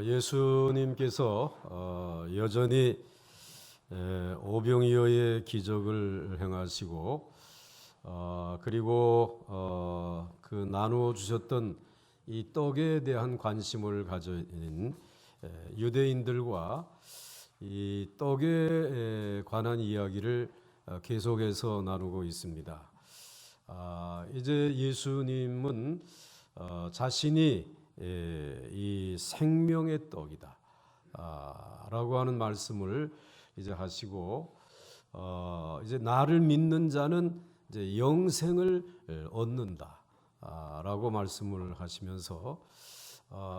예수님께서 여전히 오병이어의 기적을 행하시고 그리고 그 나누어 주셨던 이 떡에 대한 관심을 가진 유대인들과 이 떡에 관한 이야기를 계속해서 나누고 있습니다. 이제 예수님은 자신이 이 생명의 떡이다 라고 하는 말씀을 이제 하시고 이제 나를 믿는 자는 이제 영생을 얻는다 라고 말씀을 하시면서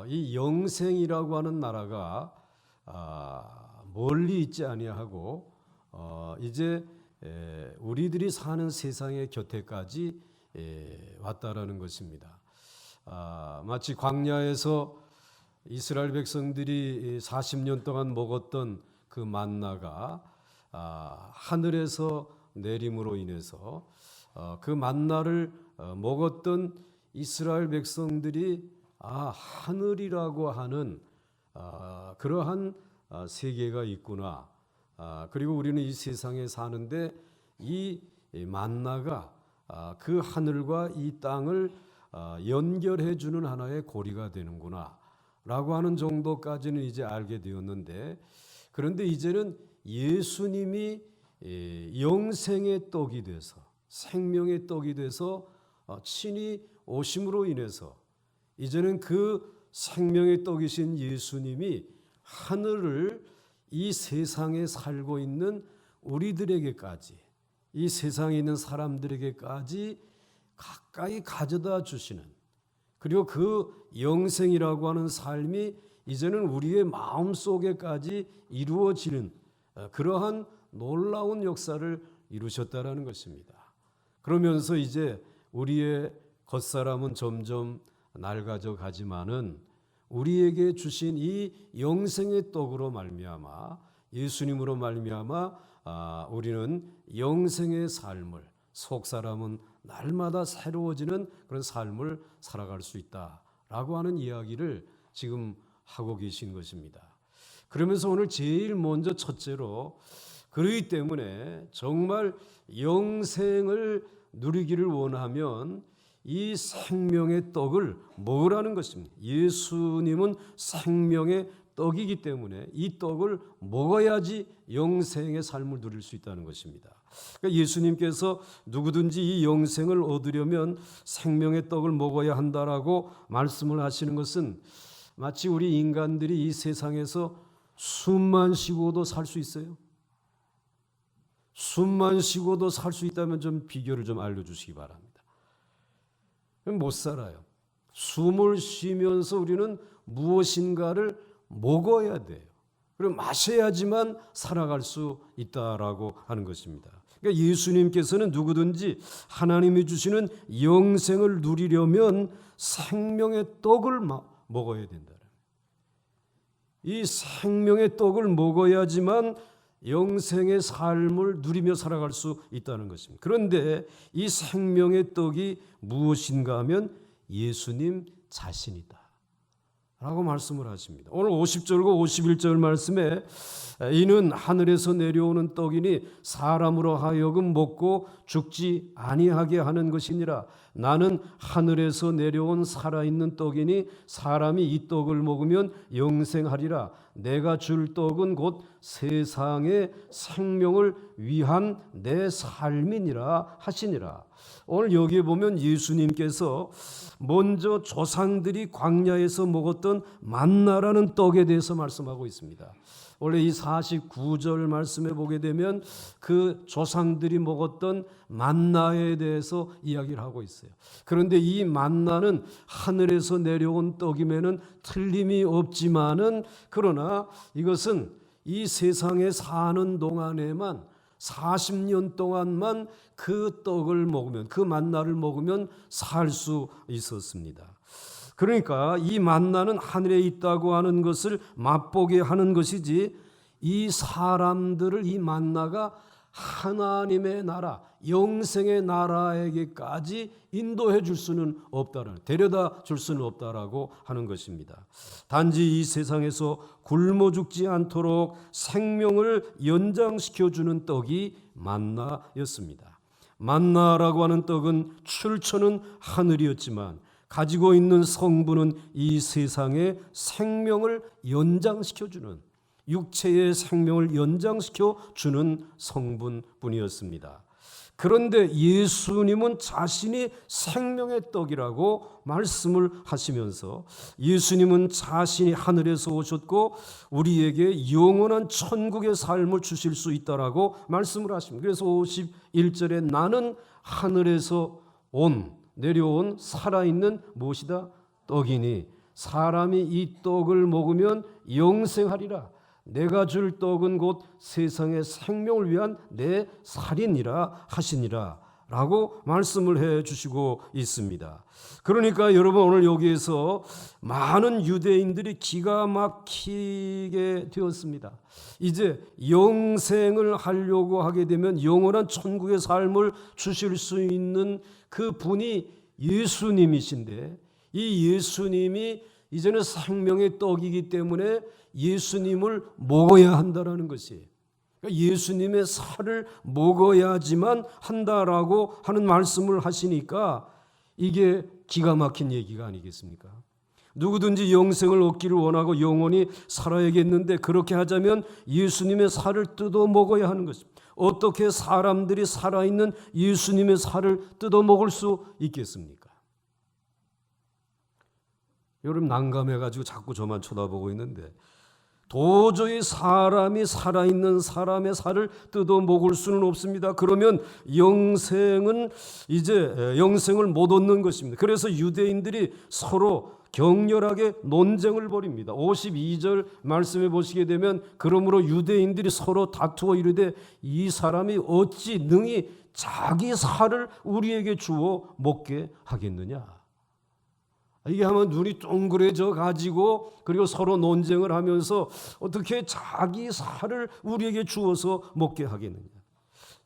이 영생이라고 하는 나라가 멀리 있지 아니하고 이제 우리들이 사는 세상의 곁에까지 왔다라는 것입니다. 마치 광야에서 이스라엘 백성들이 40년 동안 먹었던 그 만나가 하늘에서 내림으로 인해서 그 만나를 먹었던 이스라엘 백성들이 하늘이라고 하는 그러한 세계가 있구나. 그리고 우리는 이 세상에 사는데 이 만나가 그 하늘과 이 땅을 연결해 주는 하나의 고리가 되는구나 라고 하는 정도까지는 이제 알게 되었는데, 그런데 이제는 예수님이 영생의 떡이 돼서 생명의 떡이 돼서 친히 오심으로 인해서 이제는 그 생명의 떡이신 예수님이 하늘을 이 세상에 살고 있는 우리들에게까지, 이 세상에 있는 사람들에게까지 가까이 가져다 주시는, 그리고 그 영생이라고 하는 삶이 이제는 우리의 마음속에까지 이루어지는 그러한 놀라운 역사를 이루셨다라는 것입니다. 그러면서 이제 우리의 겉사람은 점점 낡아져 가지만은 우리에게 주신 이 영생의 떡으로 말미암아, 예수님으로 말미암아 우리는 영생의 삶을, 속사람은 날마다 새로워지는 그런 삶을 살아갈 수 있다라고 하는 이야기를 지금 하고 계신 것입니다. 그러면서 오늘 제일 먼저 첫째로, 그러기 때문에 정말 영생을 누리기를 원하면 이 생명의 떡을 먹으라는 것입니다. 예수님은 생명의 떡이기 때문에 이 떡을 먹어야지 영생의 삶을 누릴 수 있다는 것입니다. 그러니까 예수님께서 누구든지 이 영생을 얻으려면 생명의 떡을 먹어야 한다라고 말씀을 하시는 것은, 마치 우리 인간들이 이 세상에서 숨만 쉬고도 살 수 있어요? 숨만 쉬고도 살 수 있다면 좀 비결을 좀 알려주시기 바랍니다. 못 살아요. 숨을 쉬면서 우리는 무엇인가를 먹어야 돼요. 그리고 마셔야지만 살아갈 수 있다라고 하는 것입니다. 그러니까 예수님께서는 누구든지 하나님이 주시는 영생을 누리려면 생명의 떡을 먹어야 된다. 이 생명의 떡을 먹어야지만 영생의 삶을 누리며 살아갈 수 있다는 것입니다. 그런데 이 생명의 떡이 무엇인가 하면 예수님 자신이다 라고 말씀을 하십니다. 오늘 50절과 51절 말씀에 이는 하늘에서 내려오는 떡이니 사람으로 하여금 먹고 죽지 아니하게 하는 것이니라. 나는 하늘에서 내려온 살아있는 떡이니 사람이 이 떡을 먹으면 영생하리라. 내가 줄 떡은 곧 세상의 생명을 위한 내 삶이니라 하시니라. 오늘 여기에 보면 예수님께서 먼저 조상들이 광야에서 먹었던 만나라는 떡에 대해서 말씀하고 있습니다. 원래 이 49절 말씀에 보게 되면 그 조상들이 먹었던 만나에 대해서 이야기를 하고 있어요. 그런데 이 만나는 하늘에서 내려온 떡임에는 틀림이 없지만은, 그러나 이것은 이 세상에 사는 동안에만 40년 동안만 그 떡을 먹으면, 그 만나를 먹으면 살 수 있었습니다. 그러니까 이 만나는 하늘에 있다고 하는 것을 맛보게 하는 것이지, 이 사람들을 이 만나가 하나님의 나라, 영생의 나라에게까지 인도해 줄 수는 없다라는, 데려다 줄 수는 없다라고 하는 것입니다. 단지 이 세상에서 굶어 죽지 않도록 생명을 연장시켜 주는 떡이 만나였습니다. 만나라고 하는 떡은 출처는 하늘이었지만 가지고 있는 성분은 이 세상의 생명을 연장시켜 주는, 육체의 생명을 연장시켜 주는 성분뿐이었습니다. 그런데 예수님은 자신이 생명의 떡이라고 말씀을 하시면서 예수님은 자신이 하늘에서 오셨고 우리에게 영원한 천국의 삶을 주실 수 있다라고 말씀을 하십니다. 그래서 51절에 나는 하늘에서 내려온 살아있는 무엇이다? 떡이니 사람이 이 떡을 먹으면 영생하리라. 내가 줄 떡은 곧 세상의 생명을 위한 내 살이니라 하시니라 라고 말씀을 해 주시고 있습니다. 그러니까 여러분, 오늘 여기에서 많은 유대인들이 기가 막히게 되었습니다. 이제 영생을 하려고 하게 되면 영원한 천국의 삶을 주실 수 있는 그 분이 예수님이신데, 이 예수님이 이제는 생명의 떡이기 때문에 예수님을 먹어야 한다라는 것이, 그러니까 예수님의 살을 먹어야지만 한다라고 하는 말씀을 하시니까 이게 기가 막힌 얘기가 아니겠습니까? 누구든지 영생을 얻기를 원하고 영원히 살아야겠는데, 그렇게 하자면 예수님의 살을 뜯어 먹어야 하는 것입니다. 어떻게 사람들이 살아있는 예수님의 살을 뜯어 먹을 수 있겠습니까? 여러분, 난감해가지고 자꾸 저만 쳐다보고 있는데, 도저히 사람이 살아있는 사람의 살을 뜯어 먹을 수는 없습니다. 그러면 영생을 못 얻는 것입니다. 그래서 유대인들이 서로 격렬하게 논쟁을 벌입니다. 52절 말씀해 보시게 되면, 그러므로 유대인들이 서로 다투어 이르되 이 사람이 어찌 능히 자기 살을 우리에게 주어 먹게 하겠느냐. 이게 하면 눈이 동그래져 가지고, 그리고 서로 논쟁을 하면서 어떻게 자기 살을 우리에게 주어서 먹게 하겠느냐.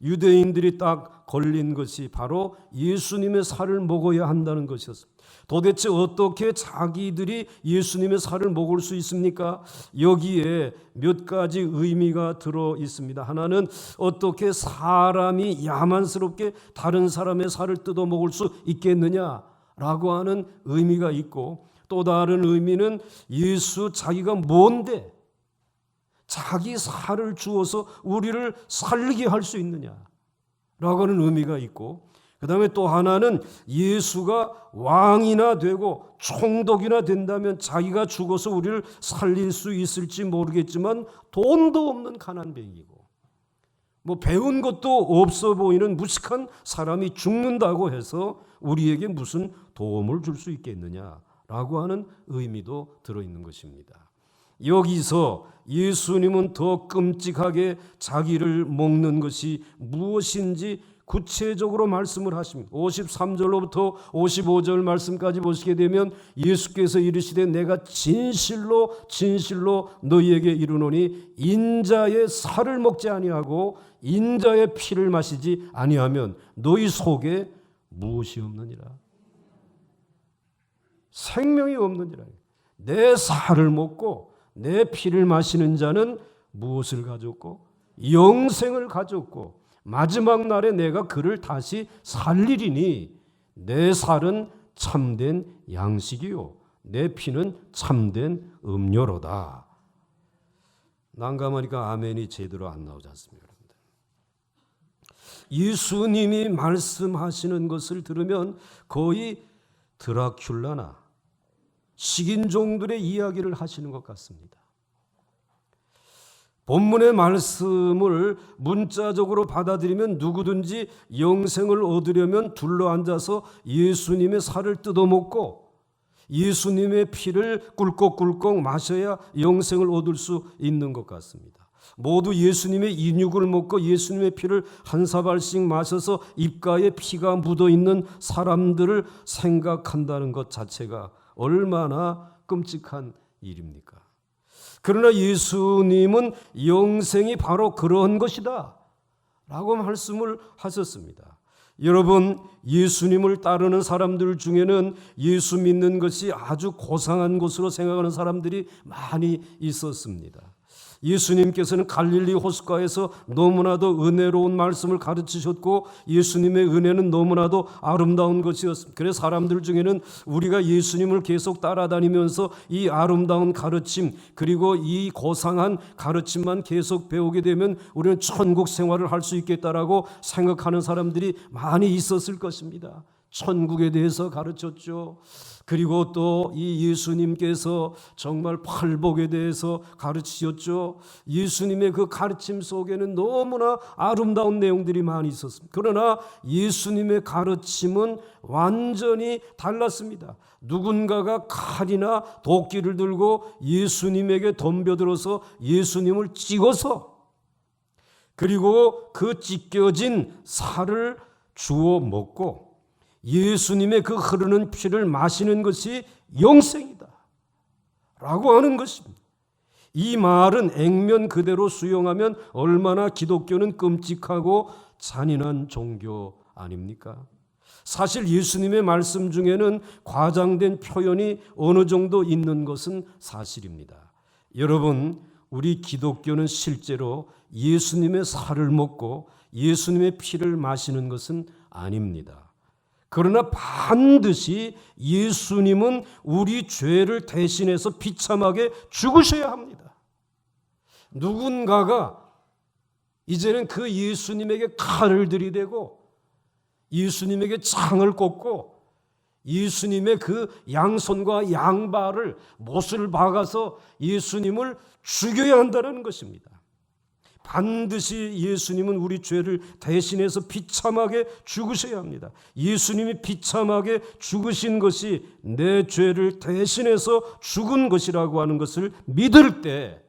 유대인들이 딱 걸린 것이 바로 예수님의 살을 먹어야 한다는 것이었습니다. 도대체 어떻게 자기들이 예수님의 살을 먹을 수 있습니까? 여기에 몇 가지 의미가 들어 있습니다. 하나는 어떻게 사람이 야만스럽게 다른 사람의 살을 뜯어 먹을 수 있겠느냐 라고 하는 의미가 있고, 또 다른 의미는 예수 자기가 뭔데 자기 살을 주어서 우리를 살게 할 수 있느냐 라고 하는 의미가 있고, 그 다음에 또 하나는 예수가 왕이나 되고 총독이나 된다면 자기가 죽어서 우리를 살릴 수 있을지 모르겠지만 돈도 없는 가난뱅이고 배운 것도 없어 보이는 무식한 사람이 죽는다고 해서 우리에게 무슨 도움을 줄 수 있겠느냐라고 하는 의미도 들어있는 것입니다. 여기서 예수님은 더 끔찍하게 자기를 먹는 것이 무엇인지 구체적으로 말씀을 하십니다. 53절로부터 55절 말씀까지 보시게 되면 예수께서 이르시되 내가 진실로 진실로 너희에게 이르노니 인자의 살을 먹지 아니하고 인자의 피를 마시지 아니하면 너희 속에 무엇이 없느니라. 생명이 없느니라. 내 살을 먹고 내 피를 마시는 자는 무엇을 가졌고 영생을 가졌고 마지막 날에 내가 그를 다시 살리리니 내 살은 참된 양식이요 내 피는 참된 음료로다. 난감하니까 아멘이 제대로 안 나오지 않습니까? 여러분들. 예수님이 말씀하시는 것을 들으면 거의 드라큘라나 식인종들의 이야기를 하시는 것 같습니다. 본문의 말씀을 문자적으로 받아들이면 누구든지 영생을 얻으려면 둘러앉아서 예수님의 살을 뜯어먹고 예수님의 피를 꿀꺽꿀꺽 마셔야 영생을 얻을 수 있는 것 같습니다. 모두 예수님의 인육을 먹고 예수님의 피를 한 사발씩 마셔서 입가에 피가 묻어있는 사람들을 생각한다는 것 자체가 얼마나 끔찍한 일입니까? 그러나 예수님은 영생이 바로 그런 것이다 라고 말씀을 하셨습니다. 여러분, 예수님을 따르는 사람들 중에는 예수 믿는 것이 아주 고상한 것으로 생각하는 사람들이 많이 있었습니다. 예수님께서는 갈릴리 호숫가에서 너무나도 은혜로운 말씀을 가르치셨고 예수님의 은혜는 너무나도 아름다운 것이었습니다. 그래서 사람들 중에는 우리가 예수님을 계속 따라다니면서 이 아름다운 가르침 그리고 이 고상한 가르침만 계속 배우게 되면 우리는 천국 생활을 할 수 있겠다라고 생각하는 사람들이 많이 있었을 것입니다. 천국에 대해서 가르쳤죠. 그리고 또 이 예수님께서 정말 팔복에 대해서 가르치셨죠. 예수님의 그 가르침 속에는 너무나 아름다운 내용들이 많이 있었습니다. 그러나 예수님의 가르침은 완전히 달랐습니다. 누군가가 칼이나 도끼를 들고 예수님에게 덤벼들어서 예수님을 찍어서 그리고 그 찢겨진 살을 주워 먹고 예수님의 그 흐르는 피를 마시는 것이 영생이다 라고 하는 것입니다. 이 말은 액면 그대로 수용하면 얼마나 기독교는 끔찍하고 잔인한 종교 아닙니까? 사실 예수님의 말씀 중에는 과장된 표현이 어느 정도 있는 것은 사실입니다. 여러분, 우리 기독교는 실제로 예수님의 살을 먹고 예수님의 피를 마시는 것은 아닙니다. 그러나 반드시 예수님은 우리 죄를 대신해서 비참하게 죽으셔야 합니다. 누군가가 이제는 그 예수님에게 칼을 들이대고 예수님에게 창을 꽂고 예수님의 그 양손과 양발을 못을 박아서 예수님을 죽여야 한다는 것입니다. 반드시 예수님은 우리 죄를 대신해서 비참하게 죽으셔야 합니다. 예수님이 비참하게 죽으신 것이 내 죄를 대신해서 죽은 것이라고 하는 것을 믿을 때,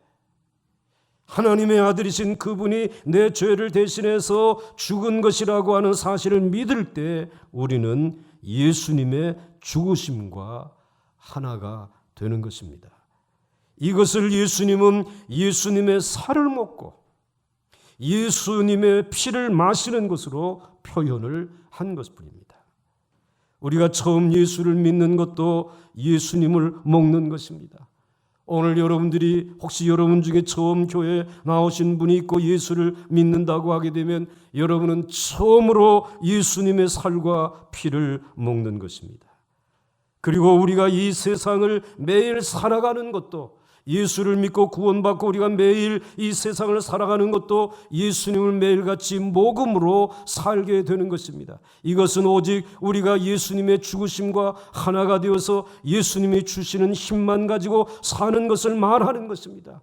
하나님의 아들이신 그분이 내 죄를 대신해서 죽은 것이라고 하는 사실을 믿을 때 우리는 예수님의 죽으심과 하나가 되는 것입니다. 이것을 예수님은 예수님의 살을 먹고 예수님의 피를 마시는 것으로 표현을 한 것뿐입니다. 우리가 처음 예수를 믿는 것도 예수님을 먹는 것입니다. 오늘 여러분들이 혹시 여러분 중에 처음 교회에 나오신 분이 있고 예수를 믿는다고 하게 되면 여러분은 처음으로 예수님의 살과 피를 먹는 것입니다. 그리고 우리가 이 세상을 매일 살아가는 것도 예수를 믿고 구원받고 우리가 매일 이 세상을 살아가는 것도 예수님을 매일같이 복음으로 살게 되는 것입니다. 이것은 오직 우리가 예수님의 죽으심과 하나가 되어서 예수님이 주시는 힘만 가지고 사는 것을 말하는 것입니다.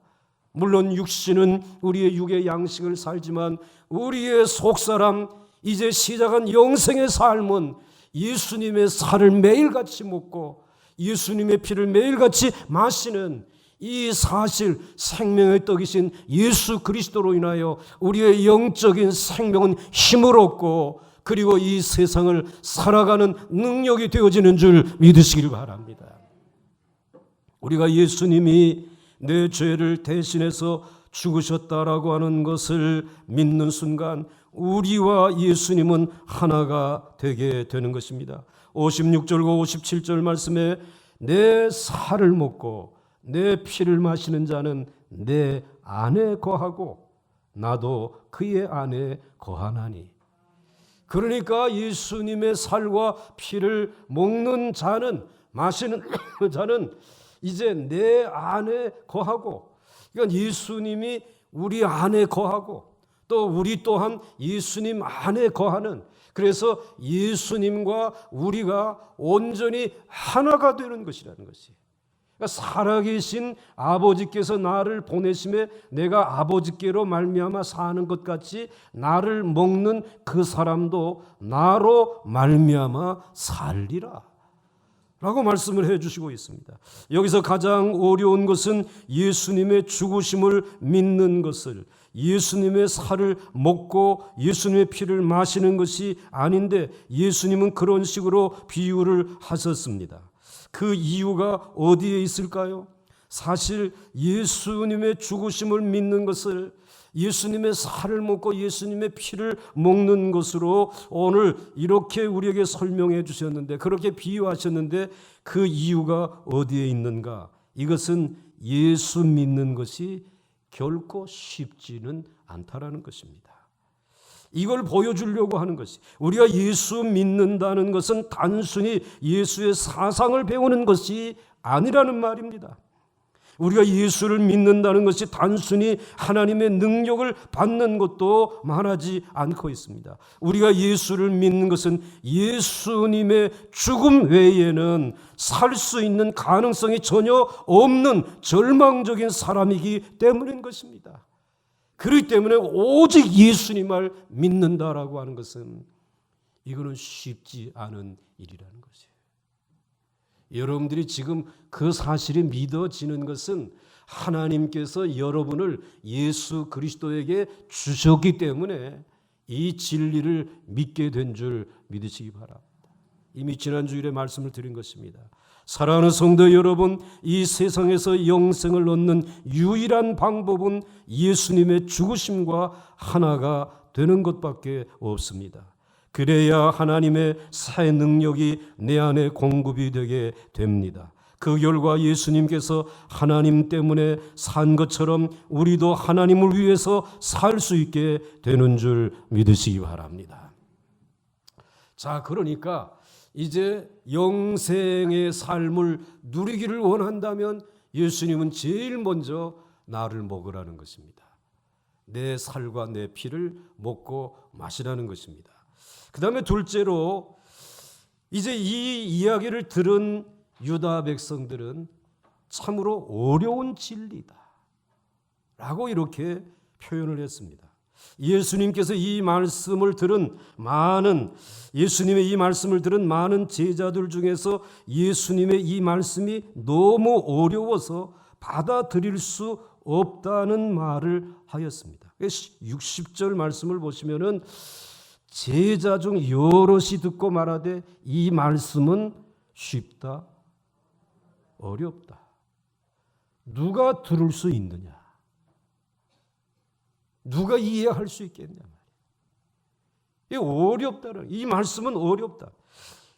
물론 육신은 우리의 육의 양식을 살지만 우리의 속사람 이제 시작한 영생의 삶은 예수님의 살을 매일같이 먹고 예수님의 피를 매일같이 마시는 이 사실, 생명의 떡이신 예수 그리스도로 인하여 우리의 영적인 생명은 힘을 얻고 그리고 이 세상을 살아가는 능력이 되어지는 줄 믿으시길 바랍니다. 우리가 예수님이 내 죄를 대신해서 죽으셨다라고 하는 것을 믿는 순간 우리와 예수님은 하나가 되게 되는 것입니다. 56절과 57절 말씀에 내 살을 먹고 내 피를 마시는 자는 내 안에 거하고 나도 그의 안에 거하나니. 그러니까 예수님의 살과 피를 먹는 자는 마시는 자는 이제 내 안에 거하고, 그러니까 예수님이 우리 안에 거하고 또 우리 또한 예수님 안에 거하는, 그래서 예수님과 우리가 온전히 하나가 되는 것이라는 것이. 그러니까 살아계신 아버지께서 나를 보내심에 내가 아버지께로 말미암아 사는 것 같이 나를 먹는 그 사람도 나로 말미암아 살리라 라고 말씀을 해주시고 있습니다. 여기서 가장 어려운 것은 예수님의 죽으심을 믿는 것을, 예수님의 살을 먹고 예수님의 피를 마시는 것이 아닌데 예수님은 그런 식으로 비유를 하셨습니다. 그 이유가 어디에 있을까요? 사실 예수님의 죽으심을 믿는 것을, 예수님의 살을 먹고 예수님의 피를 먹는 것으로 오늘 이렇게 우리에게 설명해 주셨는데, 그렇게 비유하셨는데 그 이유가 어디에 있는가? 이것은 예수 믿는 것이 결코 쉽지는 않다라는 것입니다. 이걸 보여주려고 하는 것이, 우리가 예수 믿는다는 것은 단순히 예수의 사상을 배우는 것이 아니라는 말입니다. 우리가 예수를 믿는다는 것이 단순히 하나님의 능력을 받는 것도 말하지 않고 있습니다. 우리가 예수를 믿는 것은 예수님의 죽음 외에는 살 수 있는 가능성이 전혀 없는 절망적인 사람이기 때문인 것입니다. 그렇기 때문에 오직 예수님을 믿는다라고 하는 것은 이거는 쉽지 않은 일이라는 것이에요. 여러분들이 지금 그 사실이 믿어지는 것은 하나님께서 여러분을 예수 그리스도에게 주셨기 때문에 이 진리를 믿게 된 줄 믿으시기 바랍니다. 이미 지난 주일에 말씀을 드린 것입니다. 사랑하는 성도 여러분, 이 세상에서 영생을 얻는 유일한 방법은 예수님의 죽으심과 하나가 되는 것밖에 없습니다. 그래야 하나님의 새 능력이 내 안에 공급이 되게 됩니다. 그 결과 예수님께서 하나님 때문에 산 것처럼 우리도 하나님을 위해서 살 수 있게 되는 줄 믿으시기 바랍니다. 자, 그러니까 이제 영생의 삶을 누리기를 원한다면 예수님은 제일 먼저 나를 먹으라는 것입니다. 내 살과 내 피를 먹고 마시라는 것입니다. 그 다음에 둘째로, 이제 이 이야기를 들은 유다 백성들은 참으로 어려운 진리다 라고 이렇게 표현을 했습니다. 예수님의 이 말씀을 들은 많은 제자들 중에서 예수님의 이 말씀이 너무 어려워서 받아들일 수 없다는 말을 하였습니다. 60절 말씀을 보시면은 제자 중 여럿이 듣고 말하되 이 말씀은 쉽다, 어렵다. 누가 들을 수 있느냐? 누가 이해할 수 있겠냐? 이 말씀은 어렵다.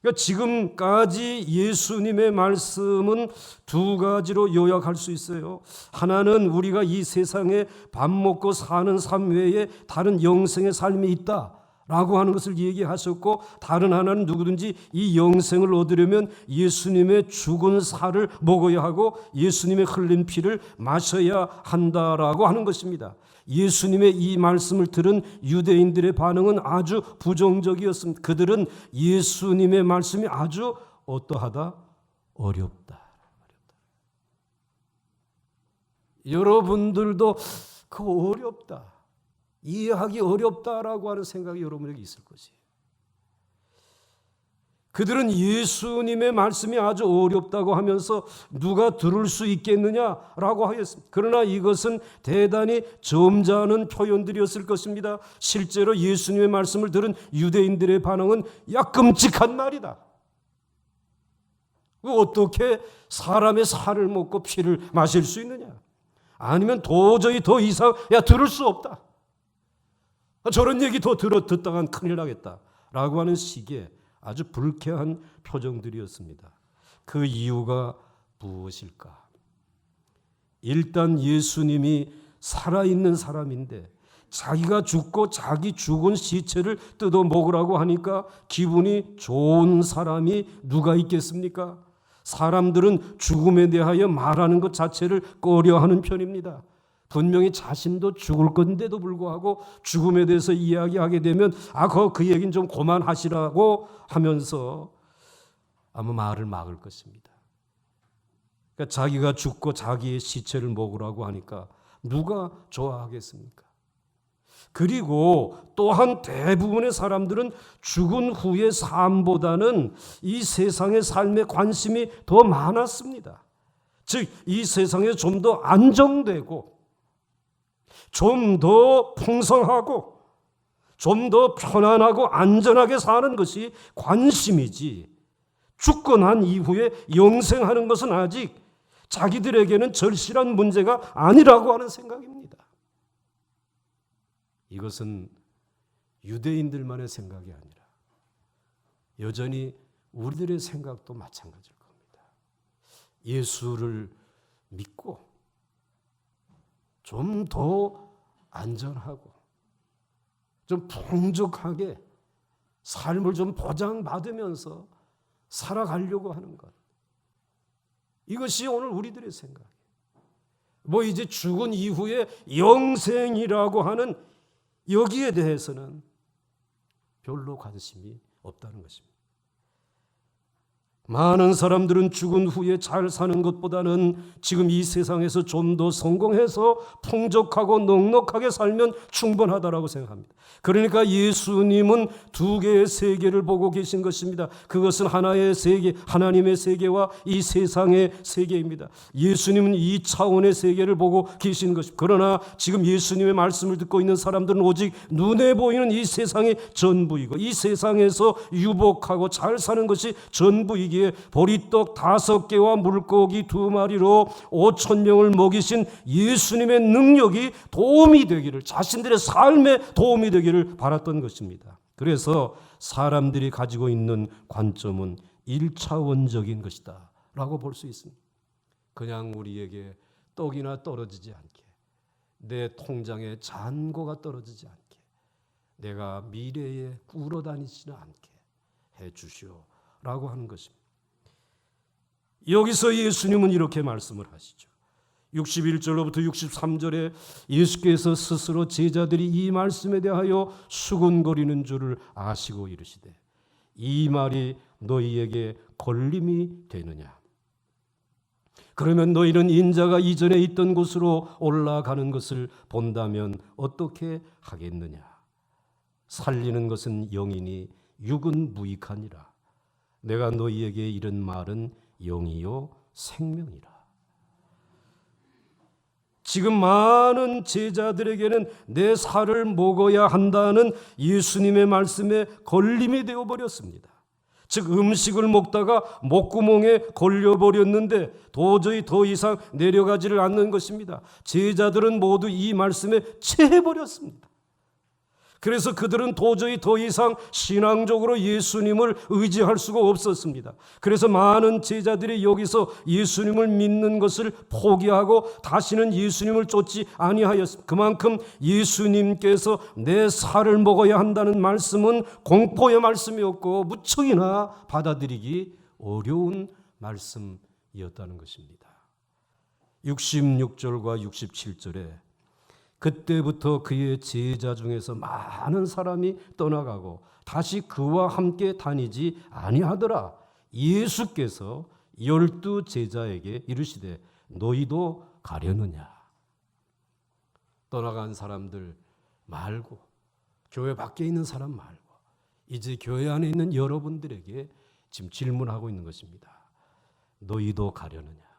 그러니까 지금까지 예수님의 말씀은 두 가지로 요약할 수 있어요. 하나는 우리가 이 세상에 밥 먹고 사는 삶 외에 다른 영생의 삶이 있다 라고 하는 것을 얘기하셨고, 다른 하나는 누구든지 이 영생을 얻으려면 예수님의 죽은 살을 먹어야 하고 예수님의 흘린 피를 마셔야 한다라고 하는 것입니다. 예수님의 이 말씀을 들은 유대인들의 반응은 아주 부정적이었습니다. 그들은 예수님의 말씀이 아주 어떠하다? 어렵다. 여러분들도 그 어렵다, 이해하기 어렵다라고 하는 생각이 여러분에게 있을 것이에요. 그들은 예수님의 말씀이 아주 어렵다고 하면서 누가 들을 수 있겠느냐라고 하였습니다. 그러나 이것은 대단히 점잖은 표현들이었을 것입니다. 실제로 예수님의 말씀을 들은 유대인들의 반응은 야, 끔찍한 말이다. 어떻게 사람의 살을 먹고 피를 마실 수 있느냐? 아니면 도저히 더 이상 들을 수 없다. 저런 얘기 더 듣다간 큰일 나겠다라고 하는 식의 아주 불쾌한 표정들이었습니다. 그 이유가 무엇일까? 일단 예수님이 살아있는 사람인데 자기가 죽고 자기 죽은 시체를 뜯어 먹으라고 하니까 기분이 좋은 사람이 누가 있겠습니까? 사람들은 죽음에 대하여 말하는 것 자체를 꺼려하는 편입니다. 분명히 자신도 죽을 건데도 불구하고 죽음에 대해서 이야기하게 되면 그 얘기는 좀 그만하시라고 하면서 아마 말을 막을 것입니다. 그러니까 자기가 죽고 자기의 시체를 먹으라고 하니까 누가 좋아하겠습니까? 그리고 또한 대부분의 사람들은 죽은 후의 삶보다는 이 세상의 삶에 관심이 더 많았습니다. 즉, 이 세상에 좀 더 안정되고 좀 더 풍성하고 좀 더 편안하고 안전하게 사는 것이 관심이지, 죽고 난 이후에 영생하는 것은 아직 자기들에게는 절실한 문제가 아니라고 하는 생각입니다. 이것은 유대인들만의 생각이 아니라 여전히 우리들의 생각도 마찬가지일 겁니다. 예수를 믿고 좀 더 안전하고 좀 풍족하게 삶을 좀 보장받으면서 살아가려고 하는 것. 이것이 오늘 우리들의 생각이에요. 뭐 이제 죽은 이후에 영생이라고 하는 여기에 대해서는 별로 관심이 없다는 것입니다. 많은 사람들은 죽은 후에 잘 사는 것보다는 지금 이 세상에서 좀 더 성공해서 풍족하고 넉넉하게 살면 충분하다라고 생각합니다. 그러니까 예수님은 두 개의 세계를 보고 계신 것입니다. 그것은 하나의 세계, 하나님의 세계와 이 세상의 세계입니다. 예수님은 이 차원의 세계를 보고 계신 것입니다. 그러나 지금 예수님의 말씀을 듣고 있는 사람들은 오직 눈에 보이는 이 세상이 전부이고 이 세상에서 유복하고 잘 사는 것이 전부이기에 보리떡 5개와 물고기 2마리로 5,000명을 먹이신 예수님의 능력이 도움이 되기를, 자신들의 삶에 도움이 되기를 바랐던 것입니다. 그래서 사람들이 가지고 있는 관점은 1차원적인 것이다 라고 볼 수 있습니다. 그냥 우리에게 떡이나 떨어지지 않게, 내 통장에 잔고가 떨어지지 않게, 내가 미래에 꿇어다니지는 않게 해 주시오 라고 하는 것입니다. 여기서 예수님은 이렇게 말씀을 하시죠. 61절로부터 63절에 예수께서 스스로 제자들이 이 말씀에 대하여 수군거리는 줄을 아시고 이르시되 이 말이 너희에게 걸림이 되느냐? 그러면 너희는 인자가 이전에 있던 곳으로 올라가는 것을 본다면 어떻게 하겠느냐? 살리는 것은 영이니 육은 무익하니라. 내가 너희에게 이른 말은 영이요 생명이라. 지금 많은 제자들에게는 내 살을 먹어야 한다는 예수님의 말씀에 걸림이 되어버렸습니다. 즉 음식을 먹다가 목구멍에 걸려버렸는데 도저히 더 이상 내려가지를 않는 것입니다. 제자들은 모두 이 말씀에 체해버렸습니다. 그래서 그들은 도저히 더 이상 신앙적으로 예수님을 의지할 수가 없었습니다. 그래서 많은 제자들이 여기서 예수님을 믿는 것을 포기하고 다시는 예수님을 쫓지 아니하였습니다. 그만큼 예수님께서 내 살을 먹어야 한다는 말씀은 공포의 말씀이었고 무척이나 받아들이기 어려운 말씀이었다는 것입니다. 66절과 67절에 그때부터 그의 제자 중에서 많은 사람이 떠나가고 다시 그와 함께 다니지 아니하더라. 예수께서 12 제자에게 이르시되 너희도 가려느냐? 떠나간 사람들 말고 교회 밖에 있는 사람 말고 이제 교회 안에 있는 여러분들에게 지금 질문하고 있는 것입니다. 너희도 가려느냐?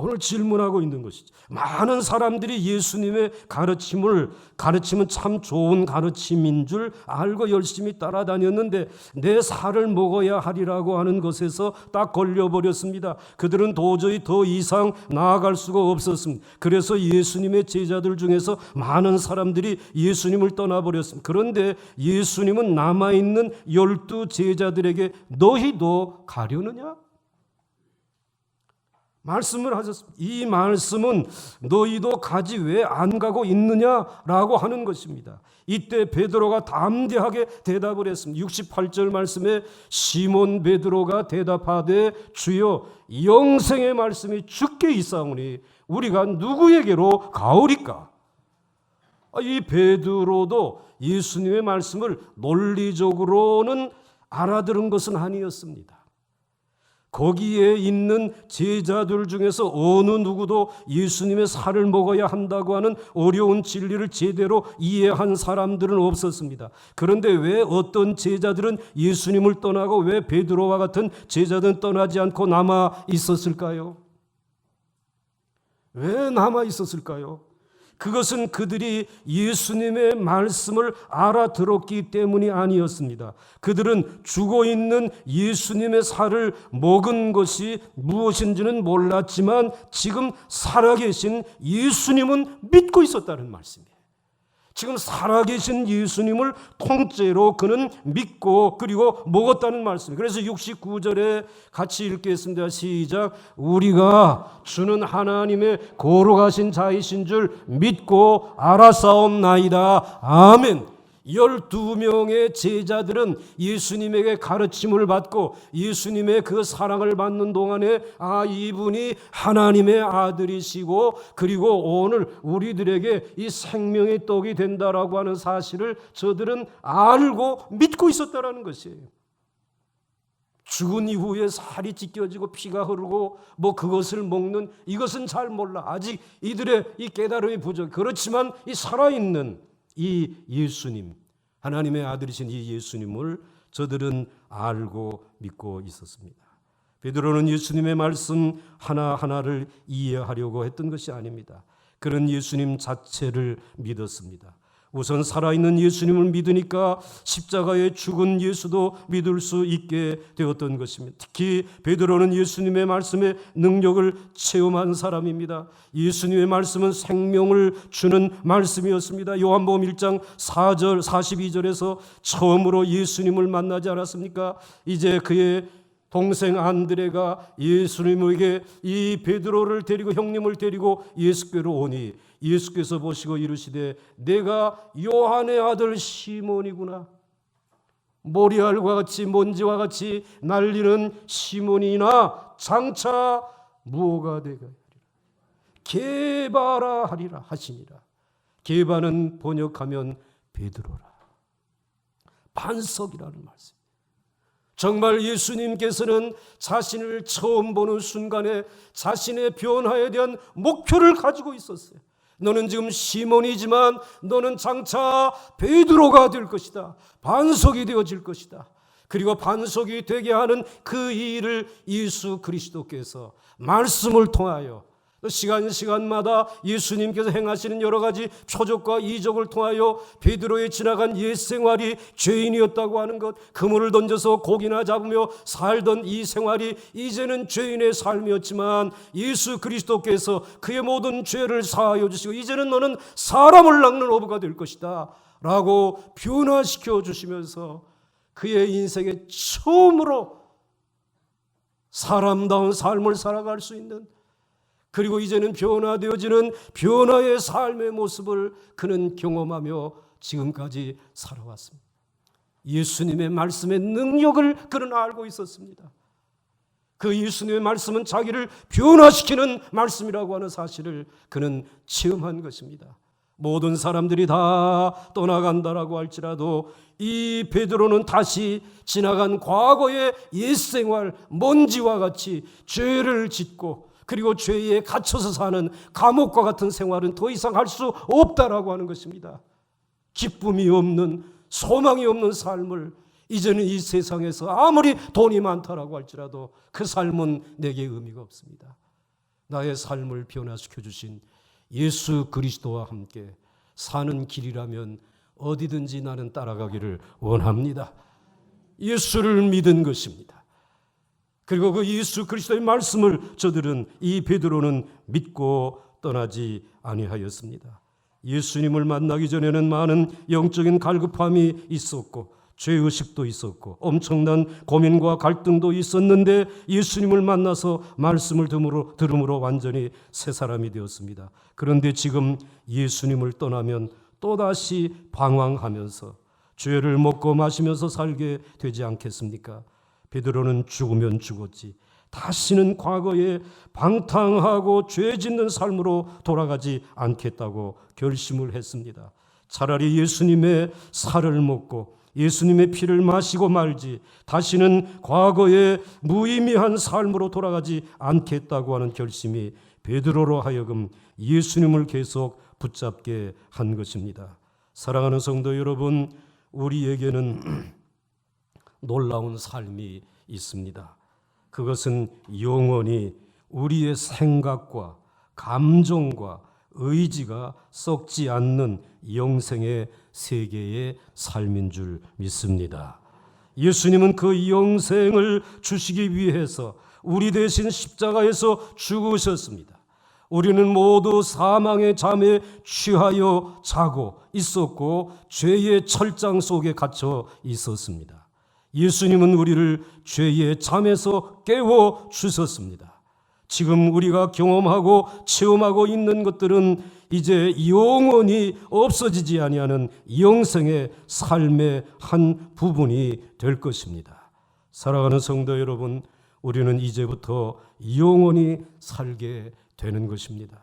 오늘 질문하고 있는 것이죠. 많은 사람들이 예수님의 가르침은 참 좋은 가르침인 줄 알고 열심히 따라다녔는데 내 살을 먹어야 하리라고 하는 것에서 딱 걸려버렸습니다. 그들은 도저히 더 이상 나아갈 수가 없었습니다. 그래서 예수님의 제자들 중에서 많은 사람들이 예수님을 떠나버렸습니다. 그런데 예수님은 남아있는 12 제자들에게 너희도 가려느냐? 말씀을 하셨습니다. 이 말씀은 너희도 가지 왜 안 가고 있느냐라고 하는 것입니다. 이때 베드로가 담대하게 대답을 했습니다. 68절 말씀에 시몬 베드로가 대답하되 주여 영생의 말씀이 주께 있사오니 우리가 누구에게로 가오리까? 이 베드로도 예수님의 말씀을 논리적으로는 알아들은 것은 아니었습니다. 거기에 있는 제자들 중에서 어느 누구도 예수님의 살을 먹어야 한다고 하는 어려운 진리를 제대로 이해한 사람들은 없었습니다. 그런데 왜 어떤 제자들은 예수님을 떠나고 왜 베드로와 같은 제자들은 떠나지 않고 남아 있었을까요? 왜 남아 있었을까요? 그것은 그들이 예수님의 말씀을 알아들었기 때문이 아니었습니다. 그들은 죽어있는 예수님의 살을 먹은 것이 무엇인지는 몰랐지만 지금 살아계신 예수님은 믿고 있었다는 말씀이에요. 지금 살아계신 예수님을 통째로 그는 믿고 그리고 먹었다는 말씀이에요. 그래서 69절에 같이 읽겠습니다. 시작. 우리가 주는 하나님의 거룩하신 자이신 줄 믿고 알아사옵나이다. 아멘. 12명의 제자들은 예수님에게 가르침을 받고 예수님의 그 사랑을 받는 동안에 이분이 하나님의 아들이시고 그리고 오늘 우리들에게 이 생명의 떡이 된다라고 하는 사실을 저들은 알고 믿고 있었다라는 것이에요. 죽은 이후에 살이 찢겨지고 피가 흐르고 그것을 먹는 이것은 잘 몰라. 아직 이들의 이 깨달음이 부족. 그렇지만 이 살아있는 이 예수님, 하나님의 아들이신 이 예수님을 저들은 알고 믿고 있었습니다. 베드로는 예수님의 말씀 하나하나를 이해하려고 했던 것이 아닙니다. 그는 예수님 자체를 믿었습니다. 우선 살아있는 예수님을 믿으니까 십자가에 죽은 예수도 믿을 수 있게 되었던 것입니다. 특히 베드로는 예수님의 말씀의 능력을 체험한 사람입니다. 예수님의 말씀은 생명을 주는 말씀이었습니다. 요한복음 1장 4절 42절에서 처음으로 예수님을 만나지 않았습니까? 이제 그의 동생 안드레가 예수님에게 이 베드로를 데리고 형님을 데리고 예수께로 오니 예수께서 보시고 이르시되 내가 요한의 아들 시몬이구나. 모리알과 같이 먼지와 같이 날리는 시몬이나 장차 무어가 되게 하리라. 게바라 하리라 하시니라. 게바는 번역하면 베드로라. 반석이라는 말씀. 정말 예수님께서는 자신을 처음 보는 순간에 자신의 변화에 대한 목표를 가지고 있었어요. 너는 지금 시몬이지만 너는 장차 베드로가 될 것이다. 반석이 되어질 것이다. 그리고 반석이 되게 하는 그 일을 예수 그리스도께서 말씀을 통하여 시간마다 예수님께서 행하시는 여러 가지 표적과 이적을 통하여 베드로의 지나간 옛 생활이 죄인이었다고 하는 것, 그물을 던져서 고기나 잡으며 살던 이 생활이 이제는 죄인의 삶이었지만 예수 그리스도께서 그의 모든 죄를 사하여 주시고 이제는 너는 사람을 낚는 어부가 될 것이다 라고 변화시켜 주시면서 그의 인생에 처음으로 사람다운 삶을 살아갈 수 있는, 그리고 이제는 변화되어지는 변화의 삶의 모습을 그는 경험하며 지금까지 살아왔습니다. 예수님의 말씀의 능력을 그는 알고 있었습니다. 그 예수님의 말씀은 자기를 변화시키는 말씀이라고 하는 사실을 그는 체험한 것입니다. 모든 사람들이 다 떠나간다라고 할지라도 이 베드로는 다시 지나간 과거의 옛생활, 먼지와 같이 죄를 짓고 그리고 죄에 갇혀서 사는 감옥과 같은 생활은 더 이상 할 수 없다라고 하는 것입니다. 기쁨이 없는, 소망이 없는 삶을 이제는 이 세상에서 아무리 돈이 많다라고 할지라도 그 삶은 내게 의미가 없습니다. 나의 삶을 변화시켜 주신 예수 그리스도와 함께 사는 길이라면 어디든지 나는 따라가기를 원합니다. 예수를 믿은 것입니다. 그리고 그 예수 그리스도의 말씀을 저들은, 이 베드로는 믿고 떠나지 아니하였습니다. 예수님을 만나기 전에는 많은 영적인 갈급함이 있었고 죄의식도 있었고 엄청난 고민과 갈등도 있었는데 예수님을 만나서 말씀을 들음으로 완전히 새 사람이 되었습니다. 그런데 지금 예수님을 떠나면 또다시 방황하면서 죄를 먹고 마시면서 살게 되지 않겠습니까? 베드로는 죽으면 죽었지 다시는 과거에 방탕하고 죄 짓는 삶으로 돌아가지 않겠다고 결심을 했습니다. 차라리 예수님의 살을 먹고 예수님의 피를 마시고 말지 다시는 과거의 무의미한 삶으로 돌아가지 않겠다고 하는 결심이 베드로로 하여금 예수님을 계속 붙잡게 한 것입니다. 사랑하는 성도 여러분, 우리에게는 놀라운 삶이 있습니다. 그것은 영원히 우리의 생각과 감정과 의지가 썩지 않는 영생의 세계의 삶인 줄 믿습니다. 예수님은 그 영생을 주시기 위해서 우리 대신 십자가에서 죽으셨습니다. 우리는 모두 사망의 잠에 취하여 자고 있었고 죄의 철장 속에 갇혀 있었습니다. 예수님은 우리를 죄의 잠에서 깨워 주셨습니다. 지금 우리가 경험하고 체험하고 있는 것들은 이제 영원히 없어지지 아니하는 영생의 삶의 한 부분이 될 것입니다. 사랑하는 성도 여러분, 우리는 이제부터 영원히 살게 되는 것입니다.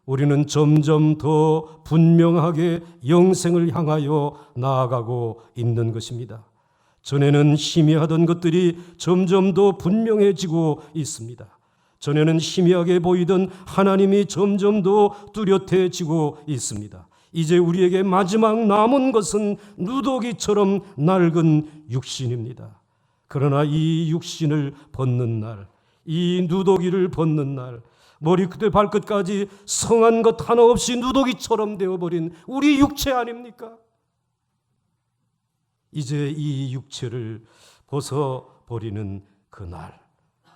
우리는 점점 더 분명하게 영생을 향하여 나아가고 있는 것입니다. 전에는 희미하던 것들이 점점 더 분명해지고 있습니다. 전에는 희미하게 보이던 하나님이 점점 더 뚜렷해지고 있습니다. 이제 우리에게 마지막 남은 것은 누더기처럼 낡은 육신입니다. 그러나 이 육신을 벗는 날, 이 누더기를 벗는 날, 머리끝에 발끝까지 성한 것 하나 없이 누더기처럼 되어버린 우리 육체 아닙니까? 이제 이 육체를 벗어버리는 그날,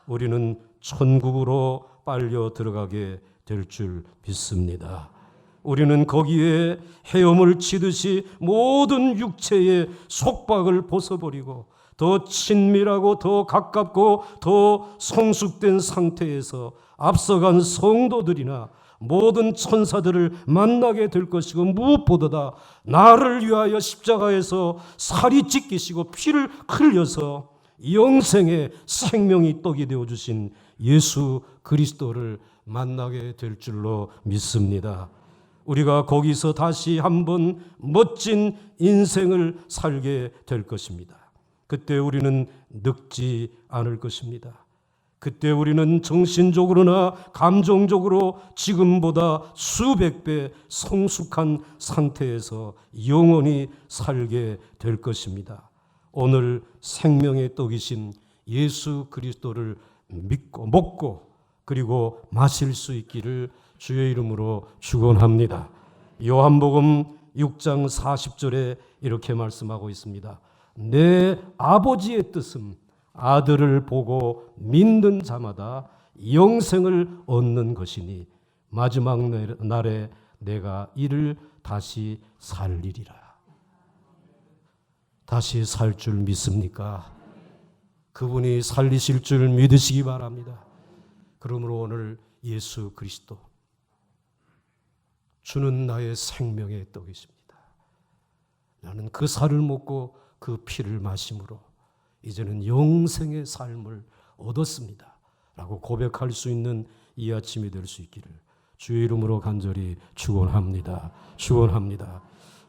우리는 천국으로 빨려 들어가게 될 줄 믿습니다. 우리는 거기에 헤엄을 치듯이 모든 육체의 속박을 벗어버리고 더 친밀하고 더 가깝고 더 성숙된 상태에서 앞서간 성도들이나 모든 천사들을 만나게 될 것이고, 무엇보다 나를 위하여 십자가에서 살이 찢기시고 피를 흘려서 영생의 생명이 떡이 되어주신 예수 그리스도를 만나게 될 줄로 믿습니다. 우리가 거기서 다시 한번 멋진 인생을 살게 될 것입니다. 그때 우리는 늙지 않을 것입니다. 그때 우리는 정신적으로나 감정적으로 지금보다 수백 배 성숙한 상태에서 영원히 살게 될 것입니다. 오늘 생명의 떡이신 예수 그리스도를 믿고 먹고 그리고 마실 수 있기를 주의 이름으로 축원합니다. 요한복음 6장 40절에 이렇게 말씀하고 있습니다. 내 아버지의 뜻은 아들을 보고 믿는 자마다 영생을 얻는 것이니 마지막 날에 내가 이를 다시 살리리라. 다시 살 줄 믿습니까? 그분이 살리실 줄 믿으시기 바랍니다. 그러므로 오늘 예수 그리스도, 주는 나의 생명의 떡이십니다. 나는 그 살을 먹고 그 피를 마심으로 이제는 영생의 삶을 얻었습니다 라고 고백할 수 있는 이 아침이 될 수 있기를 주의 이름으로 간절히 축원합니다. 축원합니다.